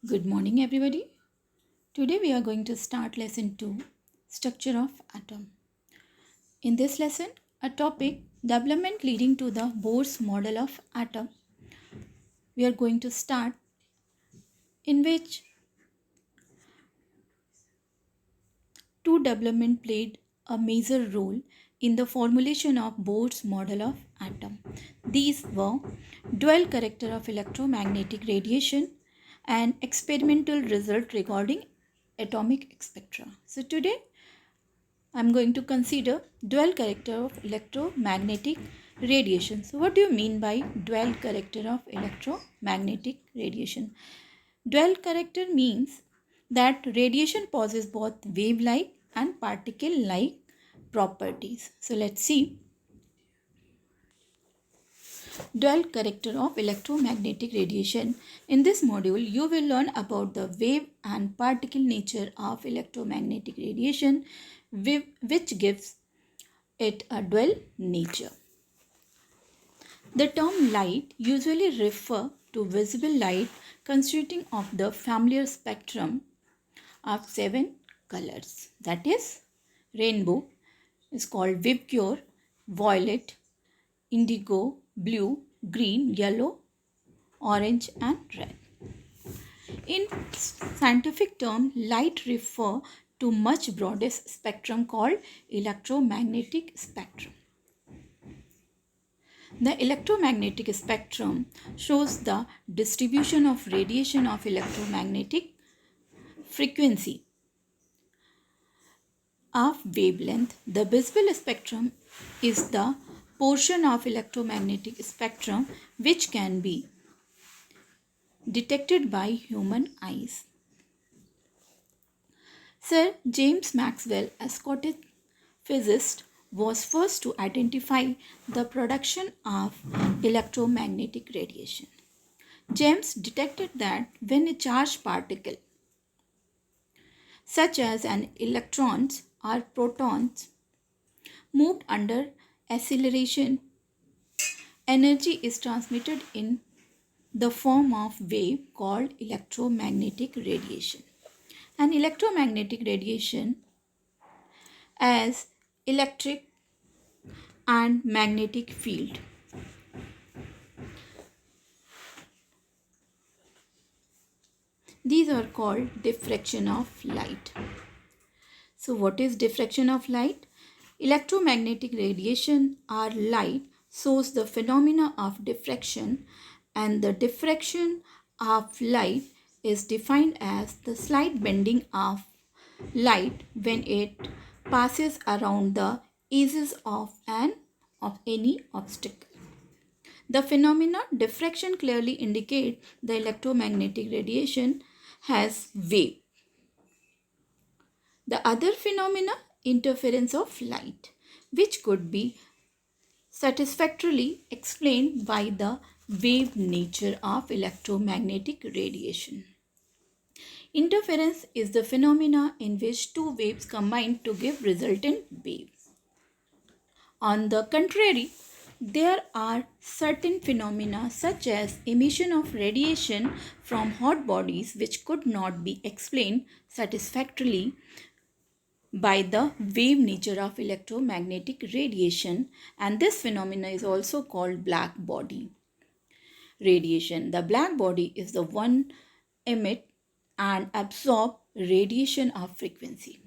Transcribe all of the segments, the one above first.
Good morning, everybody. Today we are going to start lesson 2, Structure of Atom. In this lesson, a topic development leading to the Bohr's model of atom. We are going to start in which two development played a major role in the formulation of Bohr's model of atom. These were dual character of electromagnetic radiation and experimental result regarding atomic spectra. So today I'm going to consider dual character of electromagnetic radiation. So what do you mean by dual character of electromagnetic radiation? Dual character means that radiation possesses both wave-like and particle-like properties. So let's see. Dual character of electromagnetic radiation. In this module, you will learn about the wave and particle nature of electromagnetic radiation, which gives it a dual nature. The term light usually refer to visible light consisting of the familiar spectrum of 7 colors. That is, rainbow is called vibgyor, violet, indigo, blue, green, yellow, orange and red. In scientific term, light refer to much broadest spectrum called electromagnetic spectrum. The electromagnetic spectrum shows the distribution of radiation of electromagnetic frequency of wavelength. The visible spectrum is the portion of electromagnetic spectrum which can be detected by human eyes. Sir James Maxwell, a Scottish physicist, was first to identify the production of electromagnetic radiation. James detected that when a charged particle, such as an electrons or protons, moved under acceleration, energy is transmitted in the form of wave called electromagnetic radiation. An electromagnetic radiation as electric and magnetic field. These are called diffraction of light. So what is diffraction of light? Electromagnetic radiation or light shows the phenomena of diffraction, and the diffraction of light is defined as the slight bending of light when it passes around the edges of any obstacle. The phenomena diffraction clearly indicate the electromagnetic radiation has wave. The other phenomena, interference of light, which could be satisfactorily explained by the wave nature of electromagnetic radiation. Interference is the phenomena in which two waves combine to give resultant wave. On the contrary, there are certain phenomena such as emission of radiation from hot bodies which could not be explained satisfactorily by the wave nature of electromagnetic radiation, and this phenomena is also called black body radiation. The black body is the one emit and absorb radiation of frequency.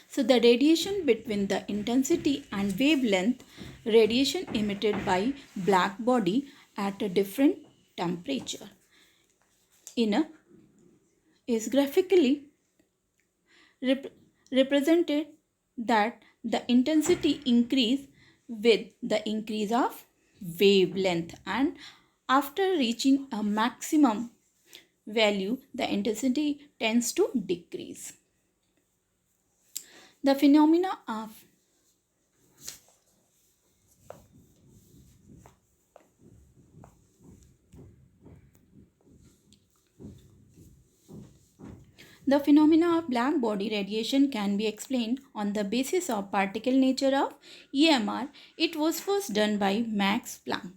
So the radiation between the intensity and wavelength radiation emitted by black body at a different temperature is graphically represented that the intensity increase with the increase of wavelength, and after reaching a maximum value the intensity tends to decrease. The phenomena of The phenomena of black body radiation can be explained on the basis of particle nature of EMR. It was first done by Max Planck.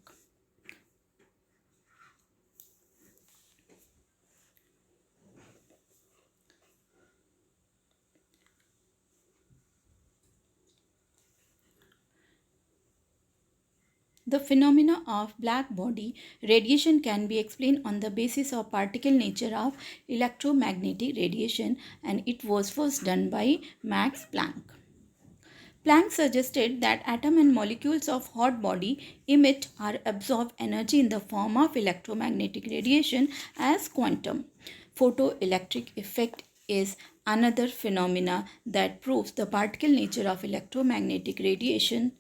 The phenomena of black body radiation can be explained on the basis of particle nature of electromagnetic radiation, and it was first done by Max Planck. Planck suggested that atoms and molecules of hot body emit or absorb energy in the form of electromagnetic radiation as quantum. Photoelectric effect is another phenomena that proves the particle nature of electromagnetic radiation,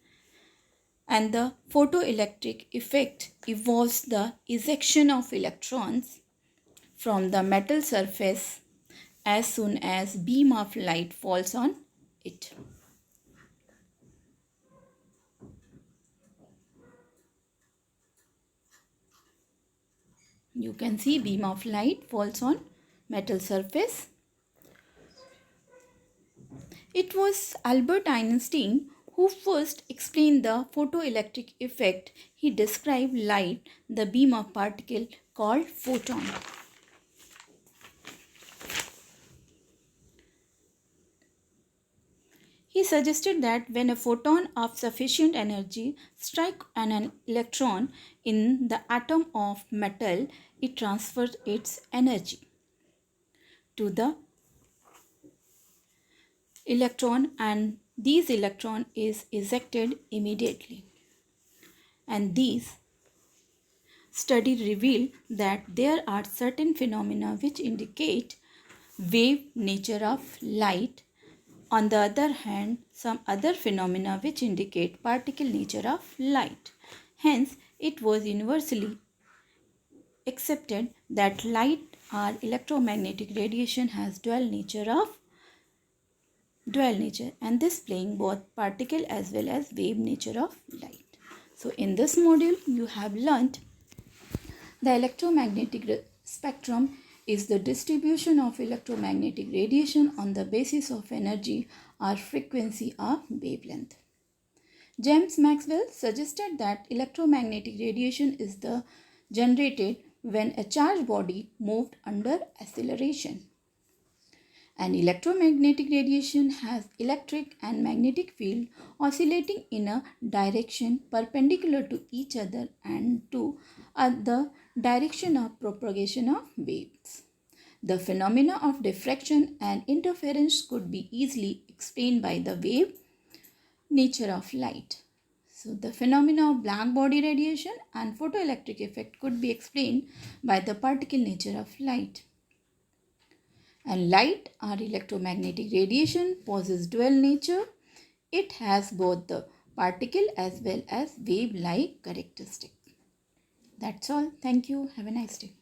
and the photoelectric effect involves the ejection of electrons from the metal surface as soon as beam of light falls on it. You can see beam of light falls on metal surface. It was Albert Einstein who first explained the photoelectric effect. He described light, the beam of particle called photon. He suggested that when a photon of sufficient energy strikes an electron in the atom of metal, it transfers its energy to the electron, and these electron is ejected immediately. And these study reveal that there are certain phenomena which indicate wave nature of light. On the other hand, some other phenomena which indicate particle nature of light. Hence, it was universally accepted that light or electromagnetic radiation has dual nature, and this playing both particle as well as wave nature of light. So in this module you have learnt the electromagnetic spectrum is the distribution of electromagnetic radiation on the basis of energy or frequency or wavelength. James Maxwell suggested that electromagnetic radiation is the generated when a charged body moved under acceleration. And electromagnetic radiation has electric and magnetic field oscillating in a direction perpendicular to each other and to the direction of propagation of waves. The phenomena of diffraction and interference could be easily explained by the wave nature of light. So the phenomena of black body radiation and photoelectric effect could be explained by the particle nature of light. And light or electromagnetic radiation possesses dual nature. It has both the particle as well as wave-like characteristic. That's all. Thank you. Have a nice day.